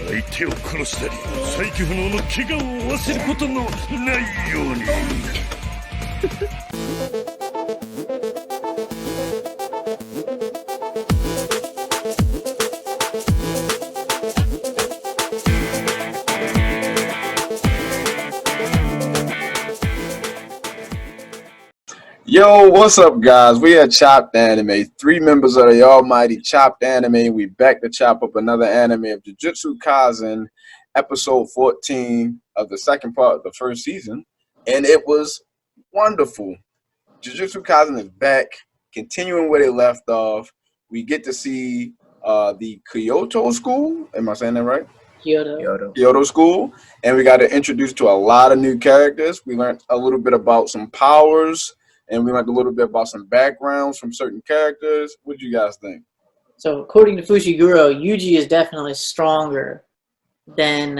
相手を殺したり再起不能の怪我を負わせることのないように。Yo, what's up, guys? We are Chopped Anime, 3 members of the almighty Chopped Anime. We back to chop up another anime of JUJUTSU KAISEN, episode 14 of the second part of the first season, and it was wonderful. JUJUTSU KAISEN is back, continuing where they left off. We get to see the Kyoto school. Am I saying that right? Kyoto school, and we got to introduce to a lot of new characters. We learned a little bit about some powers. And we learned a little bit about some backgrounds from certain characters. What do you guys think? So, according to Fushiguro, Yuji is definitely stronger than,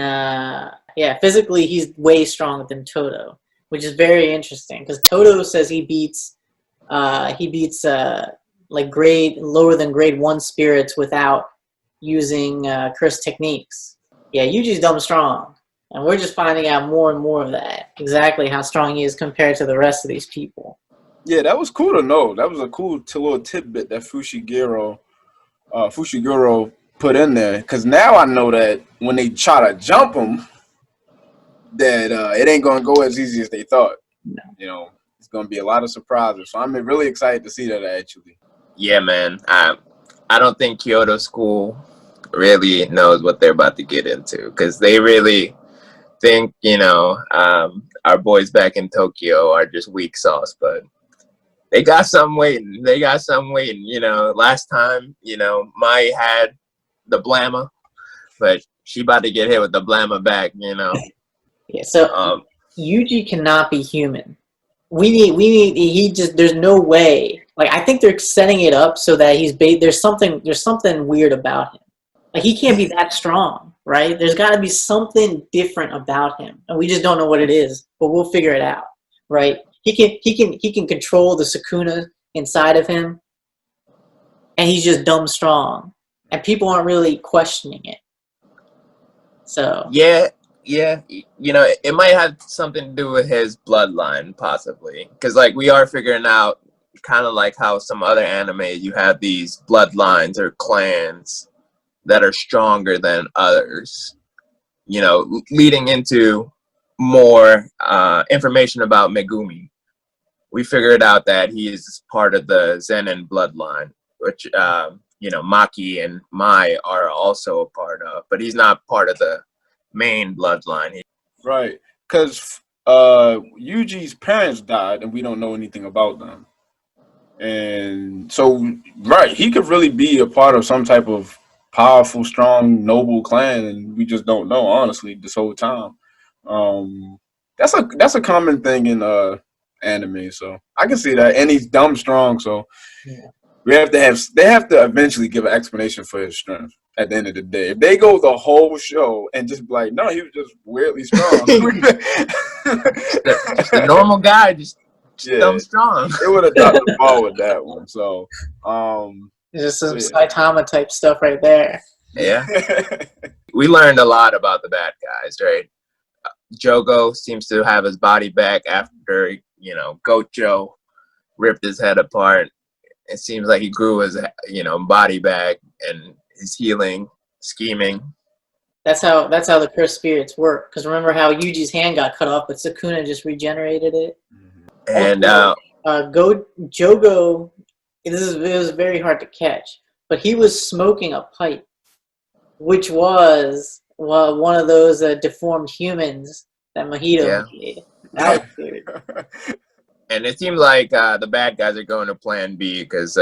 physically he's way stronger than Todo, which is very interesting because Todo says he beats like lower than grade 1 spirits without using curse techniques. Yeah, Yuji's dumb strong, and we're just finding out more and more of that, exactly how strong he is compared to the rest of these people. Yeah, that was cool to know. That was a cool little tidbit that Fushiguro put in there. Because now I know that when they try to jump him, that it ain't going to go as easy as they thought. No. You know, it's going to be a lot of surprises. So I'm really excited to see that, actually. Yeah, man. I don't think Kyoto School really knows what they're about to get into. Because they really think, our boys back in Tokyo are just weak sauce. But they got something waiting. Last time, Mai had the blammer, but she about to get hit with the blammer back, Yeah, so Yuji cannot be human. There's no way. Like, I think they're setting it up so that there's something weird about him. Like, he can't be that strong, right? There's got to be something different about him, and we just don't know what it is, but we'll figure it out, right? He can control the Sukuna inside of him, and he's just dumb strong, and people aren't really questioning it. So yeah, it might have something to do with his bloodline, possibly, because like we are figuring out, kind of like how some other animes, you have these bloodlines or clans that are stronger than others. Leading into more information about Megumi. We figured out that he is part of the Zenin bloodline, which, Maki and Mai are also a part of, but he's not part of the main bloodline. Right, because Yuji's parents died, and we don't know anything about them. And so, right, he could really be a part of some type of powerful, strong, noble clan, and we just don't know, honestly, this whole time. That's a common thing in anime, so I can see that. And he's dumb strong, so yeah. They have to eventually give an explanation for his strength at the end of the day. If they go the whole show and just be like, no, he was just weirdly strong. Just a normal guy, just dumb strong. It would have dropped the ball with that one. So just some Saitama type stuff right there. Yeah. We learned a lot about the bad guys, right? Jogo seems to have his body back after, Gocho ripped his head apart. It seems like he grew his, body back and is healing, scheming. That's how the cursed spirits work. Because remember how Yuji's hand got cut off, but Sukuna just regenerated it. And Jogo, it was very hard to catch, but he was smoking a pipe, which was one of those deformed humans that Mahito made. That was weird. And it seems like the bad guys are going to plan B because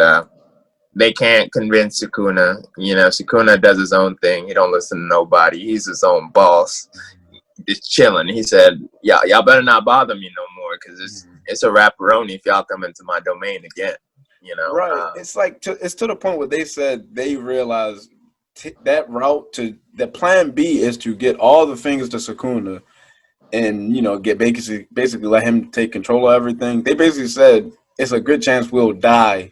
they can't convince Sukuna. Sukuna does his own thing. He don't listen to nobody. He's his own boss. Just chilling. He said, y'all better not bother me no more because it's a wrapperoni if y'all come into my domain again. Right. It's like it's to the point where they said they realized that route to the plan B is to get all the fingers to Sukuna and get basically let him take control of everything. They basically said it's a good chance we'll die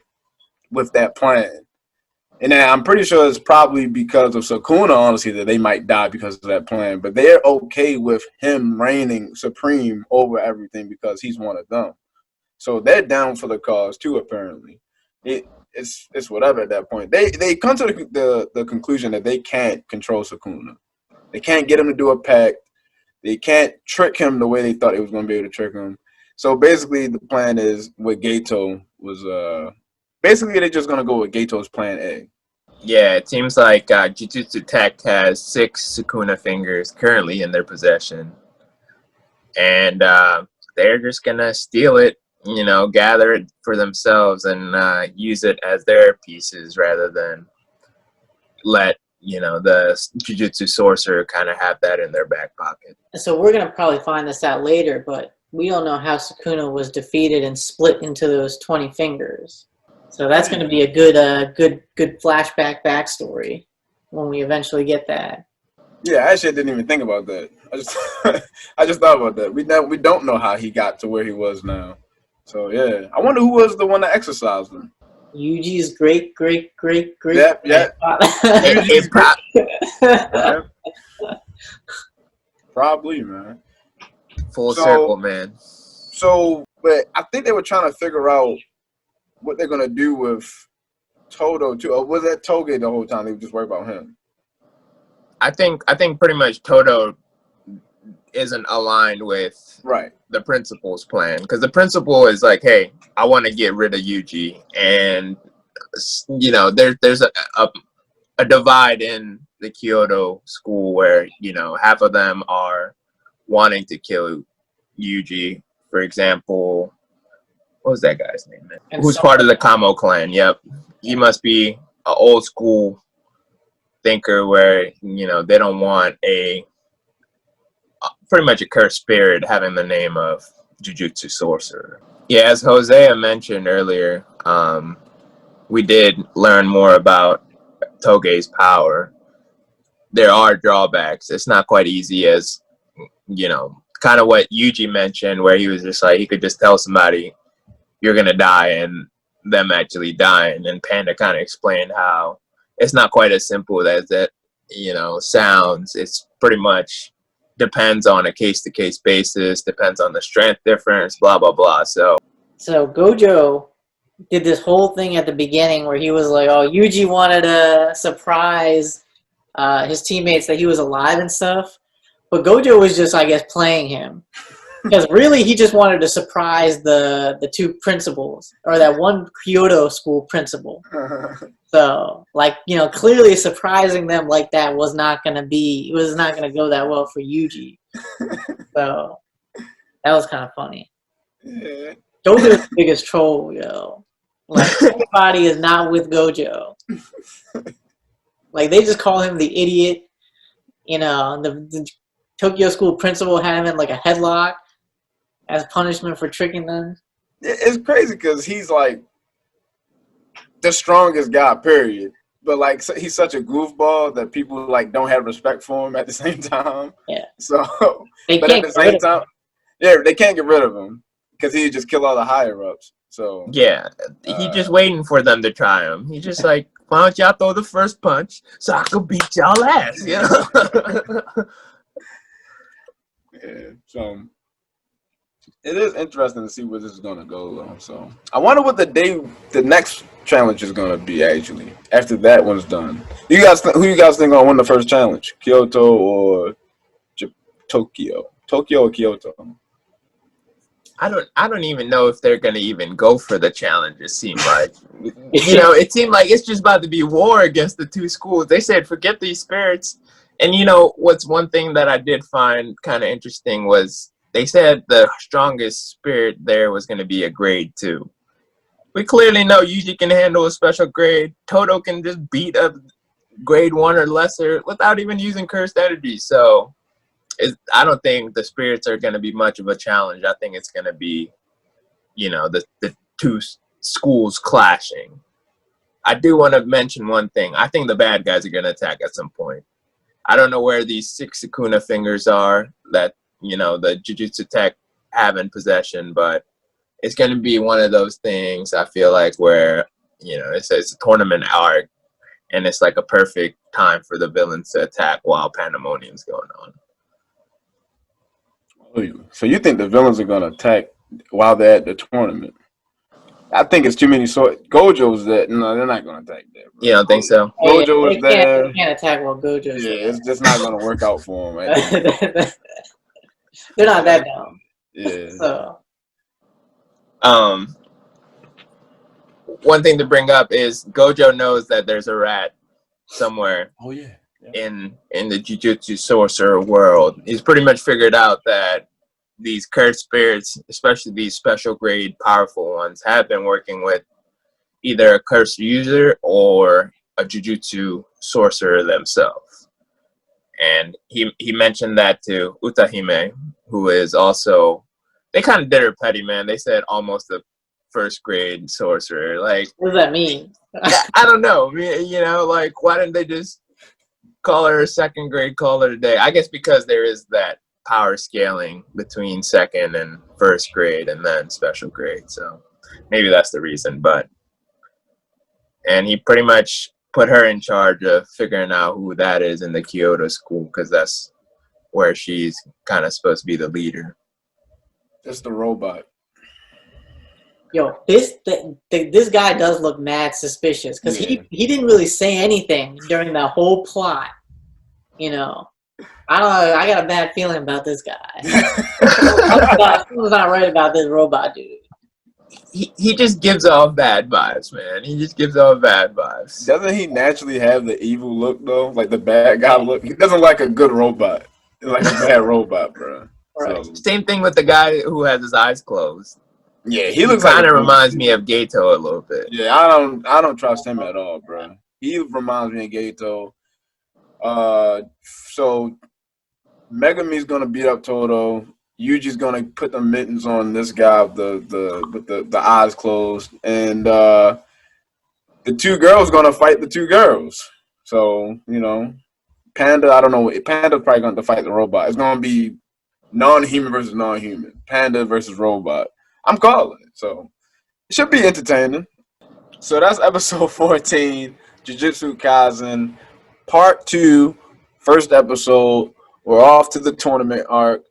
with that plan. And then I'm pretty sure it's probably because of Sukuna, honestly, that they might die because of that plan. But they're okay with him reigning supreme over everything because he's one of them. So they're down for the cause too. Apparently, it's whatever at that point. They come to the conclusion that they can't control Sukuna. They can't get him to do a pact. They can't trick him the way they thought they was going to be able to trick him. So basically, the plan is with Gato was basically they're just going to go with Gato's plan A. Yeah, it seems like Jujutsu Tech has 6 Sukuna fingers currently in their possession, and they're just gonna steal it, you know, gather it for themselves and use it as their pieces rather than let, you know, the Jujutsu sorcerer kind of have that in their back pocket. So we're gonna probably find this out later, but we don't know how Sukuna was defeated and split into those 20 fingers. So that's going to be a good flashback backstory when we eventually get that. Yeah, I actually didn't even think about that. I just thought about that. We don't know how he got to where he was now. So yeah, I wonder who was the one that exercised him. Yuji's great. Yep. Probably, man. Full circle, man. So, but I think they were trying to figure out what they're gonna do with Todo too. Or was that Toge the whole time? They were just worried about him. I think pretty much Todo isn't aligned with the principal's plan, because the principal is like, hey, I want to get rid of Yuji, and you know, there's a divide in the Kyoto school where, you know, half of them are wanting to kill Yuji. For example, what was that guy's name, man? Who's part of the Kamo clan? Yep. He must be an old school thinker where, you know, they don't want pretty much a cursed spirit having the name of Jujutsu sorcerer. Yeah, as Hosea mentioned earlier, we did learn more about Toge's power. There are drawbacks. It's not quite easy as, you know, kind of what Yuji mentioned, where he was just like, he could just tell somebody, you're going to die, and them actually dying. And Panda kind of explained how it's not quite as simple as it, you know, sounds. It's pretty much depends on a case-to-case basis, depends on the strength difference, blah, blah, blah. So Gojo did this whole thing at the beginning where he was like, oh, Yuji wanted to surprise his teammates that he was alive and stuff. But Gojo was just, I guess, playing him. Because really, he just wanted to surprise the 2 principals, or that one Kyoto school principal. So, like, you know, clearly surprising them like that was not going to go that well for Yuji. So, that was kind of funny. Yeah. Gojo's the biggest troll, yo. Like, everybody is not with Gojo. Like, they just call him the idiot. You know, the Tokyo school principal had him in, like, a headlock as punishment for tricking them. It's crazy because he's like the strongest guy, period. But like, he's such a goofball that people like don't have respect for him at the same time. Yeah. So, but at the same time, yeah, they can't get rid of him because he just kill all the higher ups. So yeah, he's just waiting for them to try him. He's just like, why don't y'all throw the first punch so I can beat y'all ass, you know? Yeah. So it is interesting to see where this is gonna go, though. So I wonder what the next challenge is gonna be actually after that one's done. Who you guys think gonna win the first challenge? Kyoto or Tokyo? Tokyo or Kyoto? I don't even know if they're gonna even go for the challenge. It seemed like, you know, it seemed like it's just about to be war against the 2 schools. They said, forget these spirits. And you know what's one thing that I did find kind of interesting was they said the strongest spirit there was going to be a grade 2. We clearly know Yuji can handle a special grade. Todo can just beat a grade 1 or lesser without even using cursed energy. So I don't think the spirits are going to be much of a challenge. I think it's going to be, you know, the 2 schools clashing. I do want to mention one thing. I think the bad guys are going to attack at some point. I don't know where these 6 Sukuna fingers are that, you know, the Jujutsu Tech have in possession, but it's going to be one of those things, I feel like, where, you know, it's a tournament arc, and it's like a perfect time for the villains to attack while pandemonium's going on. So you think the villains are gonna attack while they're at the tournament? I think it's too many. So Gojo's that. No, they're not gonna attack there. Bro. You don't think so? Gojo is there. They can't attack while Gojo's Yeah, there. it's just not gonna work out for them. Right? They're not that dumb. Yeah. So. One thing to bring up is Gojo knows that there's a rat somewhere. Oh yeah. In the Jujutsu sorcerer world. He's pretty much figured out that these cursed spirits, especially these special grade powerful ones, have been working with either a cursed user or a Jujutsu sorcerer themselves. And he mentioned that to Utahime, who is also, they kind of did her petty, man. They said almost a first grade sorcerer. Like, what does that mean? I don't know. You know, like, why didn't they just call her a second grade, call her a day? I guess because there is that power scaling between second and first grade and then special grade. So maybe that's the reason. And he pretty much put her in charge of figuring out who that is in the Kyoto school, because that's where she's kind of supposed to be the leader. Just the robot. Yo, this guy does look mad suspicious, because he didn't really say anything during the whole plot. You know, I don't know. I got a bad feeling about this guy. Something's not right about this robot dude. He just gives off bad vibes, man. He just gives off bad vibes. Doesn't he naturally have the evil look though? Like the bad guy look. He doesn't like a good robot. He's like a bad robot, bro. Right. So, same thing with the guy who has his eyes closed. yeah, he looks kind of like reminds me of Gato a little bit. Yeah, I don't trust him at all, bro. He reminds me of Gato. So Megami's gonna beat up Toto. Yuji's gonna put the mittens on this guy with the eyes closed, and the two girls gonna fight the two girls. So you know, Panda. I don't know. Panda's probably gonna fight the robot. It's gonna be non-human versus non-human. Panda versus robot. I'm calling it. So it should be entertaining. So that's episode 14, Jujutsu Kaisen, part 2, first episode. We're off to the tournament arc.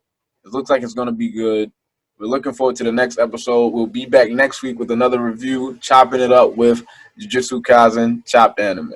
It looks like it's going to be good. We're looking forward to the next episode. We'll be back next week with another review, chopping it up with Jujutsu Kaisen Chopped Anime.